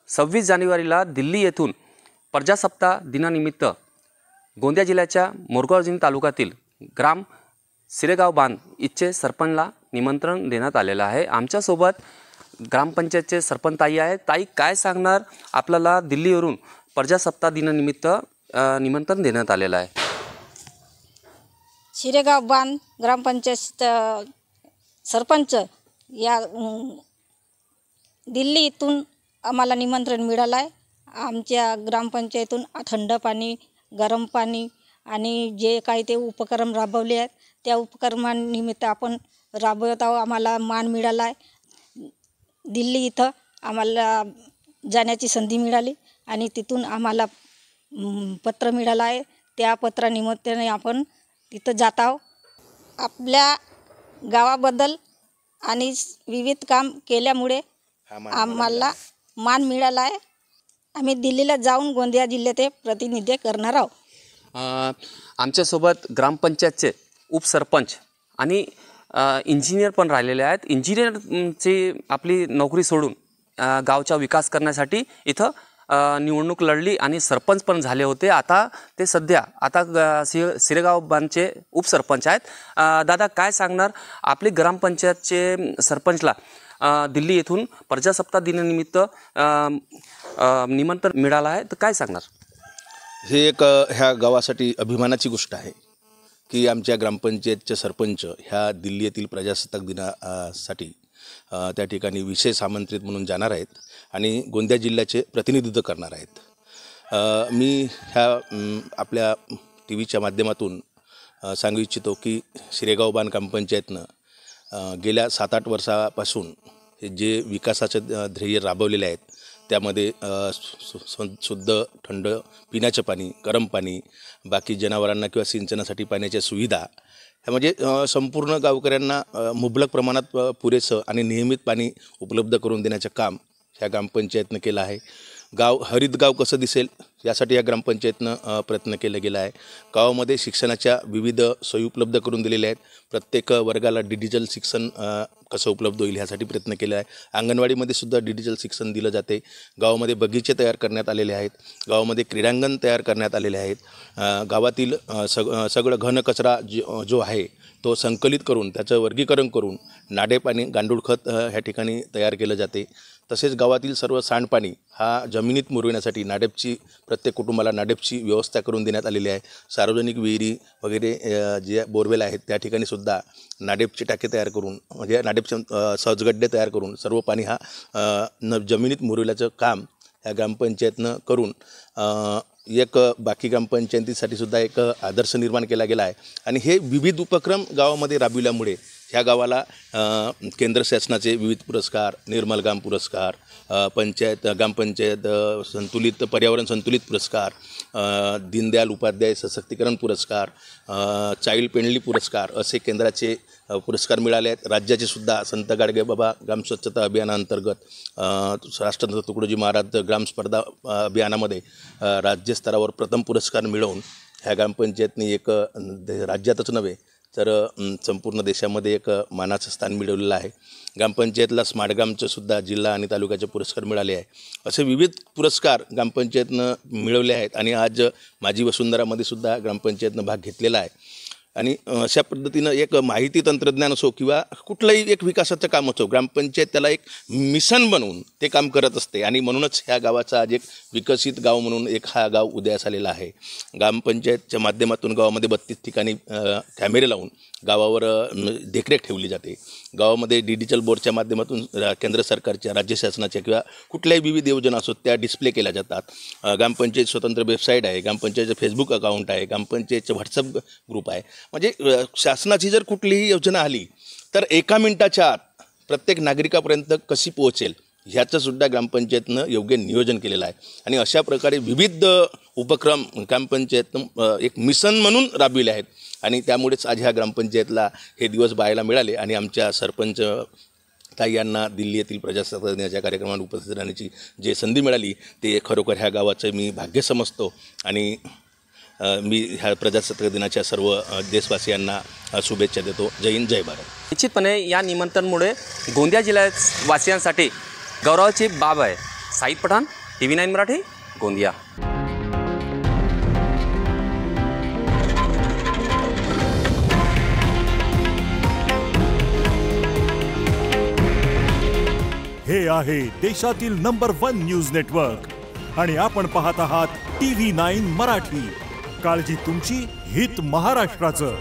26 जानेवारीला दिल्ली येथून प्रजासत्ताक दिनानिमित्त गोंदिया जिल्ह्याच्या मोरगाव तालुक्यातील ग्राम सिरेगाव बांध इथचे सरपंचला निमंत्रण देण्यात आलेलं आहे। आमच्यासोबत ग्रामपंचायतचे सरपंच ताई आहेत। ताई काय सांगणार, आपल्याला दिल्लीवरून प्रजासत्ताक दिनानिमित्त निमंत्रण देण्यात आलेलं आहे। सिरेगाव बांध ग्रामपंचायत सरपंच या दिल्ली इथून आम्हाला निमंत्रण मिळालं आहे। आमच्या ग्रामपंचायतून थंड पाणी, गरम पाणी आणि जे काही ते उपक्रम राबवले आहेत त्या उपक्रमांनिमित्त आपण राबवत आहोत। आम्हाला मान मिळाला आहे। दिल्ली इथं आम्हाला जाण्याची संधी मिळाली आणि तिथून आम्हाला पत्र मिळालं आहे। त्या पत्रानिमित्ताने आपण तिथं जात आहोत। आपल्या गावाबद्दल आणि विविध काम केल्यामुळे आम्हाला मान मिळाला आहे। आम्ही दिल्लीला जाऊन गोंदिया जिल्ह्याचे प्रतिनिधित्व करणार आहोत। आमच्यासोबत ग्रामपंचायतचे उपसरपंच आणि इंजिनियर पण राहिलेले आहेत। इंजिनियरची आपली नोकरी सोडून गावचा विकास करण्यासाठी इथं निवडणूक लढली आणि सरपंच पण झाले होते। आता ते सध्या सिरेगाव बांधचे उपसरपंच आहेत। दादा काय सांगणार, आपली ग्रामपंचायतचे सरपंचला दिल्ली येथून प्रजासत्ताक दिनानिमित्त निमंत्रण मिळालं आहे, तर काय सांगणार? हे एक ह्या गावासाठी अभिमानाची गोष्ट आहे की आमच्या ग्रामपंचायतचे सरपंच ह्या दिल्ली येथील प्रजासत्ताक दिनासाठी त्या ठिकाणी विशेष आमंत्रित म्हणून जाणार आहेत आणि गोंदिया जिल्ह्याचे प्रतिनिधित्व करणार आहेत। मी ह्या आपल्या टीव्हीच्या माध्यमातून सांगू इच्छितो की सिरेगाव बांध ग्रामपंचायतनं गेल्या 7-8 वर्षापासून जे विकासाचे ध्येय राबवलेले आहेत त्यामध्ये शुद्ध थंड पिण्याचं पाणी, गरम पाणी, बाकी जनावरांना किंवा सिंचनासाठी पाण्याच्या सुविधा ह्या म्हणजे संपूर्ण गावकऱ्यांना मुबलक प्रमाणात पुरेसं आणि नियमित पाणी उपलब्ध करून देण्याचं काम ह्या ग्रामपंचायतनं केलं आहे। गाव हरित गाव कसं दिसेल यासाठी या ग्रामपंचायतनं प्रयत्न केला गेला आहे। गावामध्ये शिक्षणाच्या विविध सोयी उपलब्ध करून दिलेल्या आहेत। प्रत्येक वर्गाला डिजिटल शिक्षण कसं उपलब्ध होईल ह्यासाठी प्रयत्न केला आहे। अंगणवाडीमध्ये सुद्धा डिजिटल शिक्षण दिलं जाते। गावामध्ये बगीचे तयार करण्यात आलेले आहेत। गावामध्ये क्रीडांगण तयार करण्यात आलेले आहेत। गावातील सगळं घन कचरा जो आहे तो संकलित करून त्याचं वर्गीकरण करून नाडेपाणी, गांडूळ खत ह्या ठिकाणी तयार केलं जाते। तसेच गावातील सर्व सांडपाणी हा जमिनीत मुरविण्यासाठी प्रत्येक कुटुंबाला नाडेपची व्यवस्था करून देण्यात आलेली आहे। सार्वजनिक विहिरी वगैरे जे बोरवेल आहेत त्या ठिकाणी सुद्धा नाडेपचे टाके तयार करून म्हणजे नाडेपचे सहजगड्डे तयार करून सर्व पाणी हा जमिनीत मुरविल्याचं काम ह्या ग्रामपंचायतनं करून एक बाकी ग्रामपंचायतीसाठी सुद्धा एक आदर्श निर्माण केला गेला आहे। आणि हे विविध उपक्रम गावामध्ये राबविल्यामुळे ह्या गावाला केंद्र शासनाचे विविध पुरस्कार, निर्मल ग्राम पुरस्कार, ग्रामपंचायत संतुलित पर्यावरण संतुलित पुरस्कार, दीनदयाल उपाध्याय सशक्तीकरण पुरस्कार, चाइल्ड फ्रेंडली पुरस्कार असे केंद्राचे पुरस्कार मिळाले आहेत। राज्याचे सुद्धा संत गाडगेबाबा ग्राम स्वच्छता अभियानांतर्गत राष्ट्रसंत तुकडोजी महाराज ग्राम स्पर्धा अभियानामध्ये राज्यस्तरावर प्रथम पुरस्कार मिळवून ह्या ग्रामपंचायतने एक राज्यातच नव्हे तर संपूर्ण देशामध्ये एक मानाचं स्थान मिळवलेलं आहे। ग्रामपंचायतला स्मार्ट ग्रामचं सुद्धा जिल्हा आणि तालुक्याचे पुरस्कार मिळाले आहे। असे विविध पुरस्कार ग्रामपंचायतनं मिळवले आहेत आणि आज माझी वसुंधरामध्ये सुद्धा ग्रामपंचायतनं भाग घेतलेला आहे। आणि अशा पद्धतीनं एक माहिती तंत्रज्ञान असो किंवा कुठलंही एक विकासाचं काम असो, ग्रामपंचायत त्याला एक मिशन बनवून ते काम करत असते आणि म्हणूनच ह्या गावाचा आज एक विकसित गाव म्हणून एक हा गाव उदयास आलेला आहे। ग्रामपंचायतच्या माध्यमातून गावामध्ये 32 ठिकाणी कॅमेरे लावून गावावर देखरेख ठेवली जाते। गावामध्ये डिजिटल बोर्डच्या माध्यमातून केंद्र सरकारच्या, राज्य शासनाच्या किंवा कुठल्याही विविध योजना असोत त्या डिस्प्ले केल्या जातात। ग्रामपंचायत स्वतंत्र वेबसाईट आहे, ग्रामपंचायतचं फेसबुक अकाउंट आहे, ग्रामपंचायतचं व्हॉट्सअप ग्रुप आहे। म्हणजे शासनाची जर कुठलीही योजना आली तर 1 मिनिटाच्या आत प्रत्येक नागरिकापर्यंत कशी पोहोचेल ह्याचं सुद्धा ग्रामपंचायतनं योग्य नियोजन केलेलं आहे। आणि अशा प्रकारे विविध उपक्रम ग्रामपंचायतनं एक मिशन म्हणून राबविले आहेत आणि त्यामुळेच आज ह्या ग्रामपंचायतला हे दिवस पाहायला मिळाले आणि आमच्या सरपंच ताई यांना दिल्ली येथील प्रजासत्ताक दिनाच्या कार्यक्रमात उपस्थित राहण्याची जे संधी मिळाली ते खरोखर ह्या गावाचं मी भाग्य समजतो। आणि मी ह्या प्रजासत्ताक दिनाच्या सर्व देशवासियांना शुभेच्छा देतो। जय हिंद, जय भारत। निश्चितपणे या निमंत्रणमुळे गोंदिया जिल्ह्यात वासियांसाठी गौरवाची बाब आहे। साईद पठाण, TV9 मराठी, गोंदिया. हे आहे देशातील नंबर 1 न्यूज नेटवर्क आणि आपण पाहत आहात TV9 मराठी. काळजी तुमची, हित महाराष्ट्राचं.